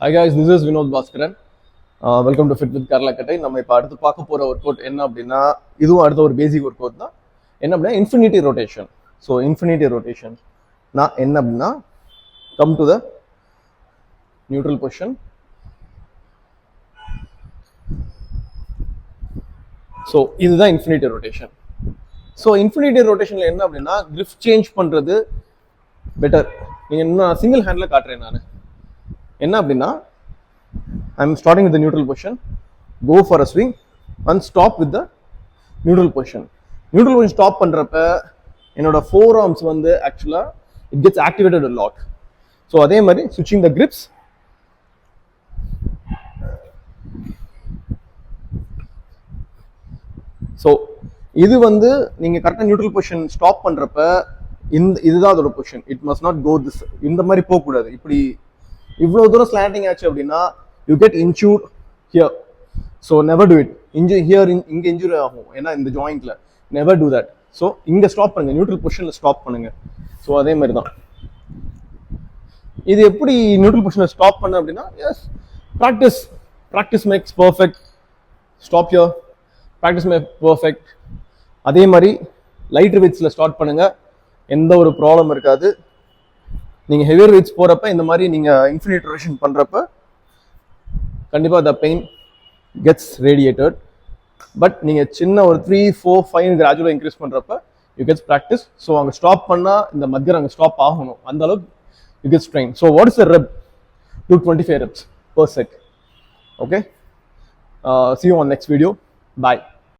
Hi guys, this is Vinod Bhaskaran. Welcome to Fit with Karla Kattai. நம்ம இப்போ அடுத்து பார்க்க போகிற ஒர்க் அவுட் என்ன அப்படின்னா இதுவும் அடுத்த ஒரு பேசிக் ஒர்க் அவுட் தான். என்ன அப்படின்னா infinity rotation. So infinity rotation நான் என்ன அப்படின்னா come to the neutral position. So இதுதான் இன்ஃபினிட்டி ரொட்டேஷன். ஸோ இன்ஃபினிட்டி ரொட்டேஷனில் என்ன அப்படின்னா கிரிப் சேஞ்ச் பண்ணுறது பெட்டர். நீங்கள் இன்னும் சிங்கிள் ஹேண்டில் காட்டுறேன் நான். என்ன அப்படின்னா I'm starting with the neutral position, go for a swing and stop with the neutral position. Neutral position stop பண்றப்ப என்னோட forearms வந்து actually it gets activated a lot. So அதே மாதிரி switching the grips. So இது வந்து நீங்க கரெக்டா neutral position stop பண்றப்ப இதுதான் அதோட position. It must not go this. இந்த மாதிரி போக கூடாது. இப்படி இவ்வளவு தூரம் ஸ்லாண்டிங் ஆச்சு அப்படின்னா you get injured here, so never do it. Injury here இங்க இன்ஜுரி ஆகும் ஏன்னா இந்த ஜாயிண்ட்ல. never do that. so இங்க ஸ்டாப் பண்ணுங்க, நியூட்ரல் பொசிஷன்ல ஸ்டாப் பண்ணுங்க. ஸோ அதே மாதிரி தான் இது எப்படி நியூட்ரல் பொசிஷன்ல ஸ்டாப் பண்ண அப்படின்னா as practice makes perfect. Stop here, practice make perfect. அதே மாதிரி லைட்டர் வெயிட்ஸ்ல ஸ்டார்ட் பண்ணுங்க, எந்த ஒரு ப்ராப்ளம் இருக்காது. நீங்க ஹெவியர் வெயிட்ஸ் போறப்ப இந்த மாதிரி நீங்க இன்ஃபினிட் ரொட்டேஷன் பண்றப்ப கண்டிப்பாக the pain gets radiated. But நீங்கள் சின்ன ஒரு 3, 4, 5 கிராஜுவலாக இன்க்ரீஸ் பண்ணுறப்ப யூ கெட்ஸ் ப்ராக்டிஸ். ஸோ அங்கே ஸ்டாப் பண்ணால் இந்த மத்தியம் அங்கே ஸ்டாப் ஆகணும், அந்த அளவுக்கு you gets train. So what is the rep? 225 reps per set. Okay, see you on next video. Bye.